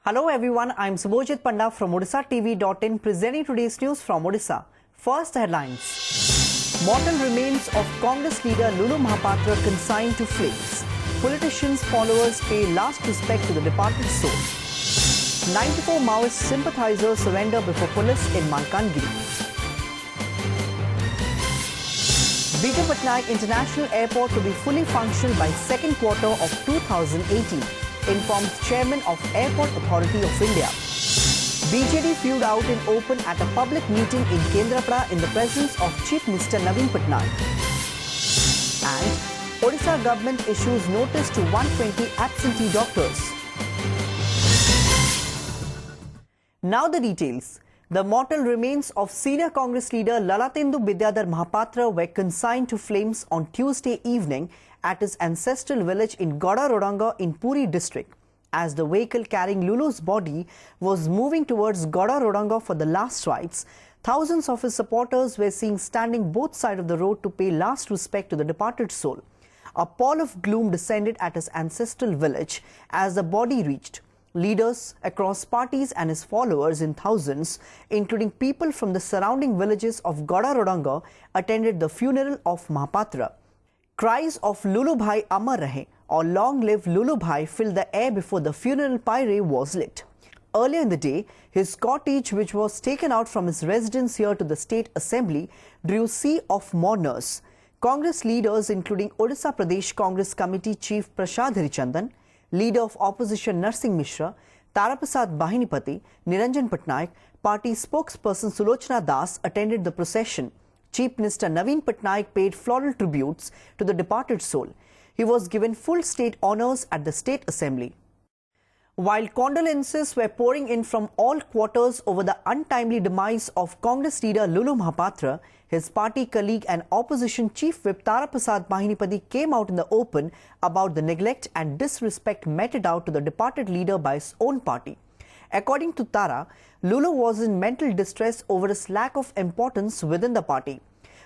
Hello everyone, I am Subhojit Panda from Odishatv.in presenting today's news from Odisha. First headlines. Mortal remains of Congress leader Lulu Mahapatra consigned to flames. Politicians' followers pay last respect to the departed soul. 94 Maoist sympathizers surrender before police in Malkangiri. BIJU PATNAIK International Airport to be fully functional by second quarter of 2018. Informs Chairman of Airport Authority of India. BJD FEUD out in open at a public meeting in Kendrapada in the presence of Chief Minister Naveen Patnaik. And Odisha government issues notice to 120 absentee doctors. Now the details. The mortal remains of senior Congress leader Lalatendu Bidyadhar Mahapatra were consigned to flames on Tuesday evening at his ancestral village in Godarodanga in Puri district. As the vehicle carrying Lulu's body was moving towards Godarodanga for the last rites, thousands of his supporters were seen standing both sides of the road to pay last respect to the departed soul. A pall of gloom descended at his ancestral village as the body reached. Leaders across parties and his followers in thousands, including people from the surrounding villages of Godarodanga, attended the funeral of Mahapatra. Cries of Lulu Bhai Amar Rahe or Long Live Lulu Bhai filled the air before the funeral pyre was lit. Earlier in the day, his cortege, which was taken out from his residence here to the State Assembly, drew a sea of mourners. Congress leaders including Odisha Pradesh Congress Committee Chief Prashad Harichandan, Leader of Opposition Narsingh Mishra, Taraprasad Bahinipati, Niranjan Patnaik, Party spokesperson Sulochana Das attended the procession. Chief Minister Naveen Patnaik paid floral tributes to the departed soul. He was given full state honours at the State Assembly. While condolences were pouring in from all quarters over the untimely demise of Congress leader Lulu Mahapatra, his party colleague and opposition chief whip Taraprasad Bahinipati came out in the open about the neglect and disrespect meted out to the departed leader by his own party. According to Tara, Lulu was in mental distress over his lack of importance within the party.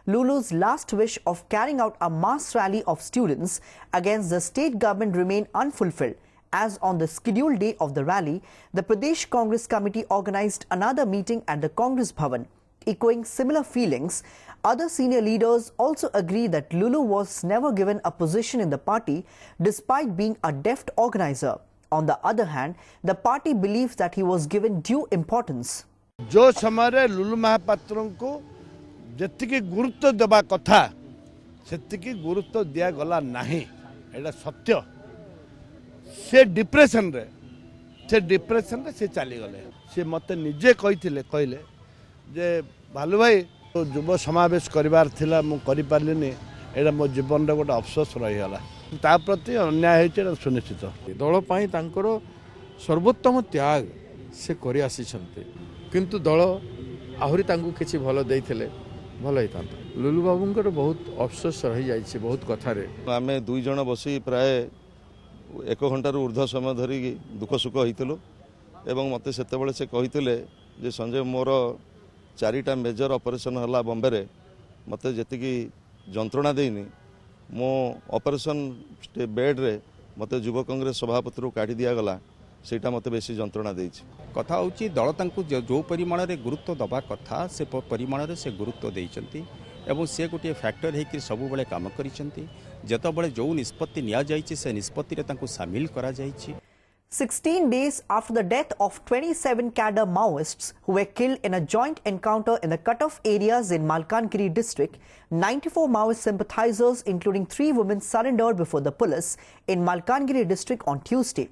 Lulu's last wish of carrying out a mass rally of students against the state government remained unfulfilled, as on the scheduled day of the rally, the Pradesh Congress Committee organized another meeting at the Congress Bhavan. Echoing similar feelings, other senior leaders also agree that Lulu was never given a position in the party despite being a deft organizer. On the other hand, the party believes that he was given due importance. जो समय लुलु महापात्र को जेतिकी गुरुत्व देवा कथा सेतिकी गुरुत्व दिया गला नाही एटा सत्य से डिप्रेशन रे से चली गले से मते निजे कहले जे भालू भाई तो युव समावेश करिवार थिला मु करि पारलिनी एटा मो जीवन रे गोटे अफसोस रही गला ता प्रति अन्याय होइछ सुनिश्चित दल पई तांकर सर्वोत्तम त्याग से करि आसीछन्ते किंतु दल आहुरी तांकु किछि भलो देइथिले भलो हितांत लुलु बाबूंकर बहुत अफसोस रही जाइछि बहुत कथा रे आमे दुई जण बसी प्राय 1 घंटा रु ऊर्ध्व समय धरी दुख सुख होइतलो एवं मते सेते बेले से कहितले जे संजय मोर 4टा मेजर ऑपरेशन हला बॉम्बे रे मते जेतिकी जंत्रणा देइनी मो ऑपरेशन बेड रे मते युवा कांग्रेस सभापति रु काढी दिया गला सेटा मते बेसी जंत्रणा देइछि कथा होची दल तांकु जो परिमाण रे गुरुत्व दबा कथा से परिमाण रे से गुरुत्व देइचंती एवं से गोटे फैक्टर है कि सब बेले काम करिसंती जतो बेले जो निष्पत्ति निया जाइछि से निष्पत्ति रे तांकु शामिल करा जाइछि 16 days after the death of 27 cadre Maoists who were killed in a joint encounter in the cut-off areas in Malkangiri district, 94 Maoist sympathizers including 3 women surrendered before the police in Malkangiri district on Tuesday.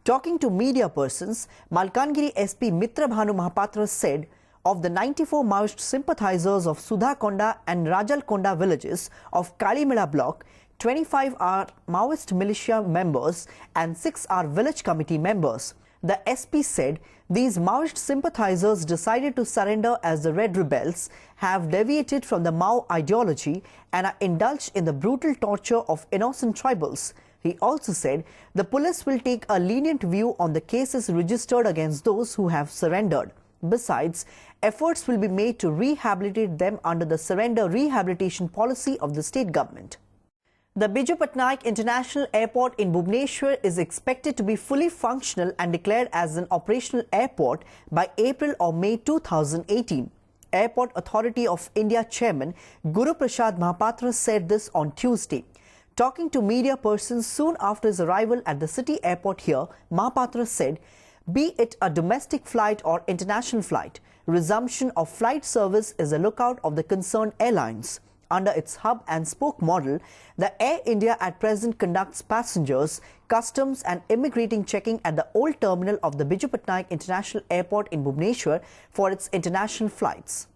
Talking to media persons, Malkangiri SP Mitra Bhanu Mahapatra said of the 94 Maoist sympathizers of Sudhakonda and Rajalkonda villages of Kalimela block, 25 are Maoist militia members and 6 are village committee members. The SP said these Maoist sympathizers decided to surrender as the Red Rebels have deviated from the Mao ideology and are indulged in the brutal torture of innocent tribals. He also said the police will take a lenient view on the cases registered against those who have surrendered. Besides, efforts will be made to rehabilitate them under the surrender rehabilitation policy of the state government. The BIJU PATNAIK International Airport in Bhubaneswar is expected to be fully functional and declared as an operational airport by April or May 2018. Airport Authority of India Chairman Guru Prasad Mahapatra said this on Tuesday. Talking to media persons soon after his arrival at the city airport here, Mahapatra said, be it a domestic flight or international flight, resumption of flight service is a lookout of the concerned airlines. Under its hub and spoke model, the Air India at present conducts passengers, customs and immigrating checking at the old terminal of the BIJU PATNAIK International Airport in Bhubaneswar for its international flights.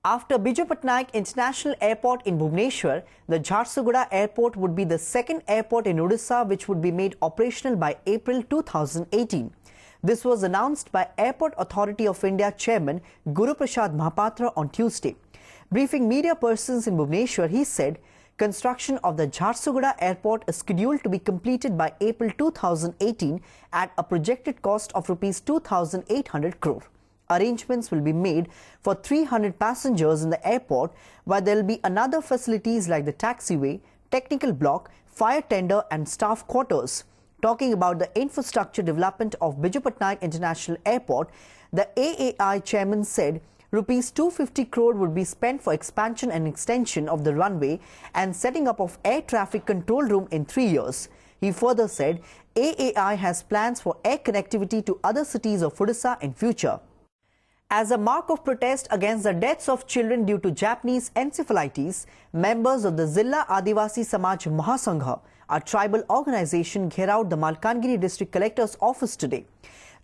After BIJU PATNAIK International Airport in Bhubaneswar, the Jharsuguda Airport would be the second airport in Odisha which would be made operational by April 2018. This was announced by Airport Authority of India Chairman Guru Prasad Mahapatra on Tuesday. Briefing media persons in Bhubaneswar, he said, construction of the Jharsuguda Airport is scheduled to be completed by April 2018 at a projected cost of Rs 2,800 crore. Arrangements will be made for 300 passengers in the airport, while there will be another facilities like the taxiway, technical block, fire tender and staff quarters. Talking about the infrastructure development of BIJU PATNAIK International Airport, the AAI chairman said Rs 250 crore would be spent for expansion and extension of the runway and setting up of air traffic control room in 3 years. He further said AAI has plans for air connectivity to other cities of Odisha in future. As a mark of protest against the deaths of children due to Japanese encephalitis, members of the Zilla Adivasi Samaj Mahasangha, a tribal organization, gherowed the Malkangiri district collector's office today.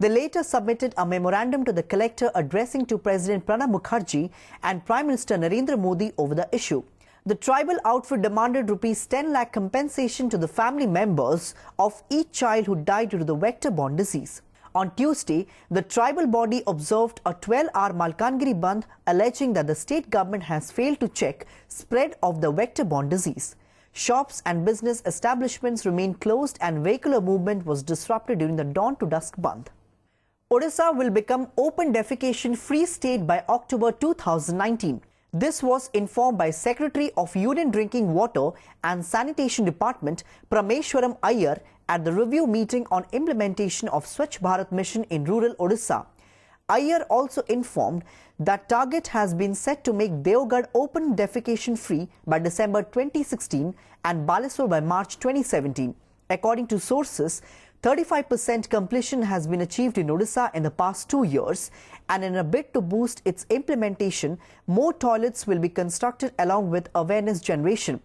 They later submitted a memorandum to the collector addressing to President Pranab Mukherjee and Prime Minister Narendra Modi over the issue. The tribal outfit demanded Rs 10 lakh compensation to the family members of each child who died due to the vector-borne disease. On Tuesday, the tribal body observed a 12-hour Malkangiri Bandh, alleging that the state government has failed to check spread of the vector-borne disease. Shops and business establishments remained closed and vehicular movement was disrupted during the dawn to dusk Bandh. Odisha will become open defecation-free state by October 2019. This was informed by Secretary of Union Drinking Water and Sanitation Department Prameshwaram Iyer at the review meeting on implementation of Swachh Bharat mission in rural Odisha. Iyer also informed that target has been set to make Devgarh open defecation-free by December 2016 and Baleswar by March 2017. According to sources, 35% completion has been achieved in Odisha in the past 2 years, and in a bid to boost its implementation, more toilets will be constructed along with awareness generation.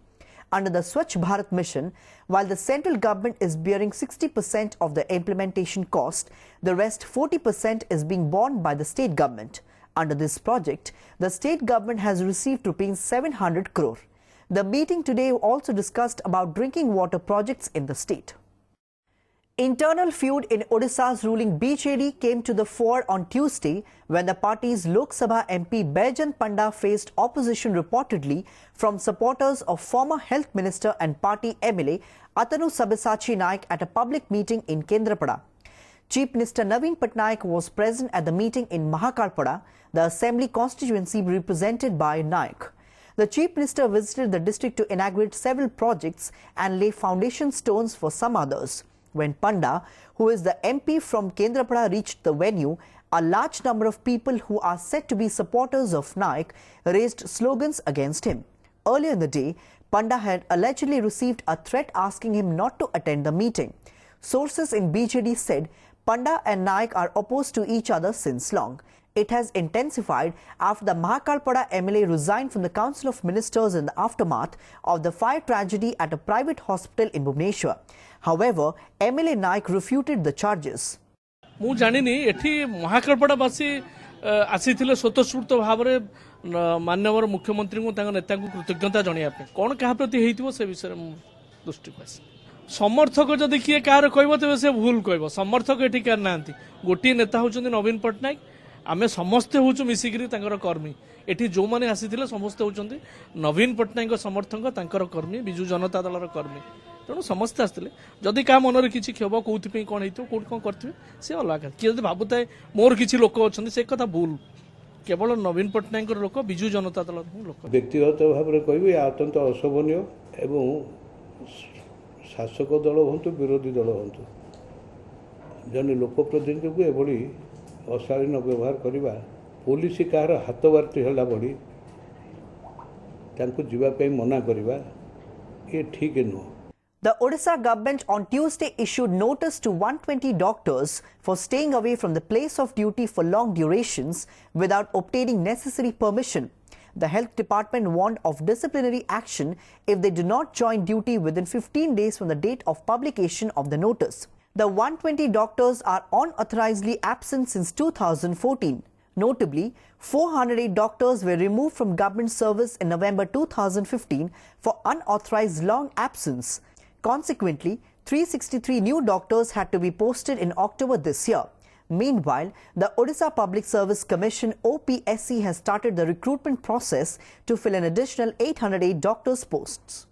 Under the Swachh Bharat mission, while the central government is bearing 60% of the implementation cost, the rest 40% is being borne by the state government. Under this project, the state government has received Rs 700 crore. The meeting today also discussed about drinking water projects in the state. Internal feud in Odisha's ruling BJD came to the fore on Tuesday when the party's Lok Sabha MP Baijan Panda faced opposition reportedly from supporters of former Health Minister and party MLA Atanu Sabyasachi Naik at a public meeting in Kendrapada. Chief Minister Naveen Patnaik was present at the meeting in Mahakalpada, the assembly constituency represented by Naik. The Chief Minister visited the district to inaugurate several projects and lay foundation stones for some others. When Panda, who is the MP from Kendrapada, reached the venue, a large number of people who are said to be supporters of Naik raised slogans against him. Earlier in the day, Panda had allegedly received a threat asking him not to attend the meeting. Sources in BJD said Panda and Naik are opposed to each other since long. It has intensified after the Mahakalpada MLA resigned from the Council of Ministers in the aftermath of the fire tragedy at a private hospital in Bhubaneswar. However, MLA Naik refuted the charges. ମୁଁ ଜାଣିନି ଏଠି ମହାକାଳପଡ଼ାବାସୀ ଆସିଥିଲେ ସ୍ୱତଃସ୍ଫୂର୍ତ୍ତ ଭାବରେ ମାନ୍ୟବର ମୁଖ୍ୟମନ୍ତ୍ରୀଙ୍କୁ ତାଙ୍କ ନେତାଙ୍କୁ କୃତଜ୍ଞତା ଜଣାଇବା ପାଇଁ କ'ଣ କାହା ପ୍ରତି ହେଇଥିବ ସେ ବିଷୟରେ ମୁଁ ଦୃଷ୍ଟିକୁ ଆସେ ସମର୍ଥକ ଯଦି କିଏ କାହାର କହିବ ତେବେ ସେ ଭୁଲ କହିବ ସମର୍ଥକ ଏଠି କାହାର ନାହାନ୍ତି ଗୋଟିଏ ନେତା ହେଉଛନ୍ତି ନବୀନ ପଟ୍ଟନାୟକ ଆମେ ସମସ୍ତେ ହେଉଛୁ ମିଶିକିରି ତାଙ୍କର କର୍ମୀ ଏଠି ଯେଉଁମାନେ ଆସିଥିଲେ ସମସ୍ତେ ହେଉଛନ୍ତି ନବୀନ ପଟ୍ଟନାୟକଙ୍କ ସମର୍ଥକ ତାଙ୍କର କର୍ମୀ ବିଜୁ ଜନତା ଦଳର କର୍ମୀ ତେଣୁ ସମସ୍ତେ ଆସିଥିଲେ ଯଦି କାହା ମନରେ କିଛି କ୍ଷୋଭ କୋଉଥିପାଇଁ କ'ଣ ହେଇଥିବ କୋଉଠି କ'ଣ କରିଥିବେ ସେ ଅଲଗା କଥା କିଏ ଯଦି ଭାବୁଥାଏ ମୋର କିଛି ଲୋକ ଅଛନ୍ତି ସେ କଥା ଭୁଲ କେବଳ ନବୀନ ପଟ୍ଟନାୟକଙ୍କର ଲୋକ ବିଜୁ ଜନତା ଦଳର ହିଁ ଲୋକ ବ୍ୟକ୍ତିଗତ ଭାବରେ କହିବି ଅତ୍ୟନ୍ତ ଅଶୋଭନୀୟ ଏବଂ शासक दल हूँ विरोधी दल हूँ जन लोकप्रतिनिधि को एभली अशालीन व्यवहार करवा पुलिस कहार हाथ बार्टी है बढ़ी जीवाई मना करवा ये ठीक नुह। The Odisha government on Tuesday issued notice to 120 doctors for staying away from the place of duty for long durations without obtaining necessary permission. The health department warned of disciplinary action if they do not join duty within 15 days from the date of publication of the notice. The 120 doctors are unauthorizedly absent since 2014. Notably, 408 doctors were removed from government service in November 2015 for unauthorized long absence. Consequently, 363 new doctors had to be posted in October this year. Meanwhile, the Odisha Public Service Commission OPSC has started the recruitment process to fill an additional 808 doctors' posts.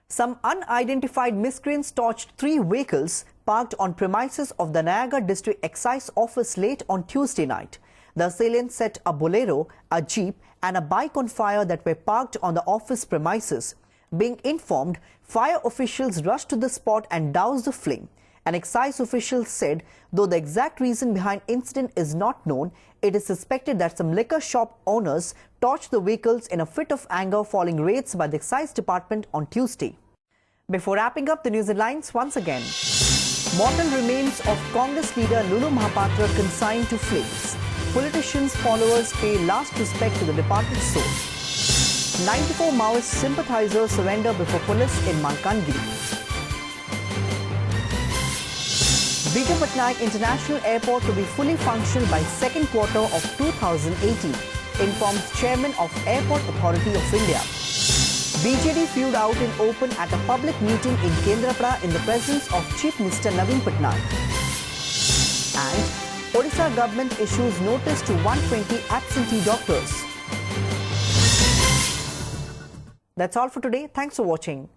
Some unidentified miscreants torched 3 vehicles parked on premises of the Niagara District Excise Office late on Tuesday night. The assailants set a bolero, a jeep and a bike on fire that were parked on the office premises. Being informed, fire officials rushed to the spot and doused the flame. An excise official said, though the exact reason behind incident is not known, it is suspected that some liquor shop owners torched the vehicles in a fit of anger following raids by the excise department on Tuesday. Before wrapping up the news headlines once again, mortal remains of Congress leader LULU Mahapatra consigned to flames. Politicians' followers pay last respect to the departed soul. 94 MAOIST sympathizers surrender before police in Malkangiri. BIJU PATNAIK International Airport to be fully functional by second quarter of 2018, informs Chairman of Airport Authority of India. BJD feud out in open at a public meeting in Kendrapada in the presence of Chief Minister Naveen Patnaik. And Odisha government issues notice to 120 absentee doctors. That's all for today. Thanks for watching.